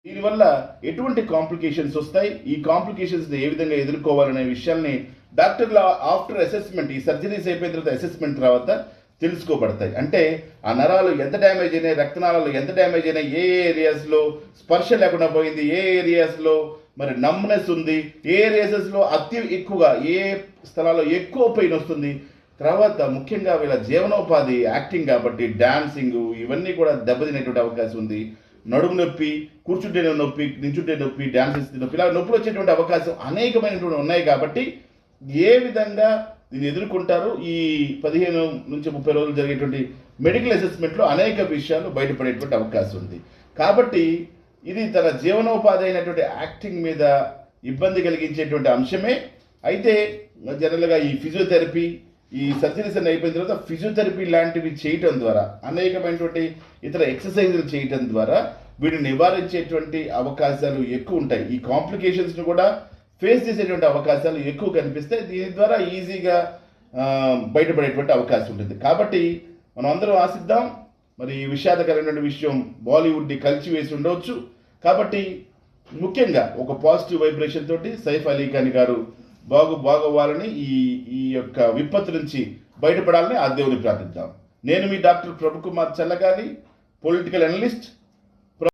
దీనివల్ల ఎటువంటి కాంప్లికేషన్స్ వస్తాయి, ఈ కాంప్లికేషన్స్ ఏ విధంగా ఎదుర్కోవాలనే విషయాల్ని డాక్టర్ల ఆఫ్టర్ అసెస్మెంట్, ఈ సర్జరీస్ అయిపోయిన తర్వాత అసెస్మెంట్ తర్వాత తెలుసుకోబడతాయి. అంటే ఆ నరాలు ఎంత డ్యామేజ్ అయినాయి, రక్తనాళాలు ఎంత డ్యామేజ్ అయినాయి, ఏ ఏరియాస్లో స్పర్శ లేకుండా పోయింది, ఏ ఏరియాస్లో మరి నమ్నెస్ ఉంది, ఏ ఏరియాస్లో అతి ఎక్కువగా ఏ స్థలాల్లో ఎక్కువ పెయిన్ వస్తుంది, తర్వాత ముఖ్యంగా వీళ్ళ జీవనోపాధి యాక్టింగ్ కాబట్టి డాన్సింగ్ ఇవన్నీ కూడా దెబ్బతినేటువంటి అవకాశం ఉంది. నడుము నొప్పి, కూర్చుంటే నొప్పి, నించుంటే నొప్పి, డాన్స్ చేస్తే నొప్పి, ఇలా నొప్పులు వచ్చేటువంటి అవకాశం అనేకమైనటువంటి ఉన్నాయి. కాబట్టి ఏ విధంగా దీన్ని ఎదుర్కొంటారు, ఈ 15 నుంచి 30 రోజులు జరిగేటువంటి మెడికల్ అసెస్మెంట్లో అనేక విషయాలు బయటపడేటువంటి అవకాశం ఉంది. కాబట్టి ఇది తన జీవనోపాధి అయినటువంటి యాక్టింగ్ మీద ఇబ్బంది కలిగించేటువంటి అంశమే. అయితే జనరల్గా ఈ ఫిజియోథెరపీ, ఈ సర్జరీస్ అన్ని అయిపోయిన తర్వాత ఫిజియోథెరపీ లాంటివి చేయటం ద్వారా, అనేకమైనటువంటి ఇతర ఎక్సర్సైజులు చేయటం ద్వారా వీటిని నివారించేటువంటి అవకాశాలు ఎక్కువ ఉంటాయి. ఈ కాంప్లికేషన్స్ను కూడా ఫేస్ చేసేటువంటి అవకాశాలు ఎక్కువ కనిపిస్తాయి. దీని ద్వారా ఈజీగా బయటపడేటువంటి అవకాశం ఉంటుంది. కాబట్టి మనం అందరం ఆశిద్దాం. మరి ఈ విషాదకరమైన విషయం బాలీవుడ్ని కలిసివేసి ఉండవచ్చు. కాబట్టి ముఖ్యంగా ఒక పాజిటివ్ వైబ్రేషన్ తోటి సైఫ్ అలీ ఖాన్ గారు బాగోవాలని, ఈ యొక్క విపత్తు నుంచి బయటపడాలని ఆ దేవుని ప్రార్థిద్దాం. నేను మీ డాక్టర్ ప్రభుకుమార్ చల్లగాలి, పొలిటికల్ అనలిస్ట్,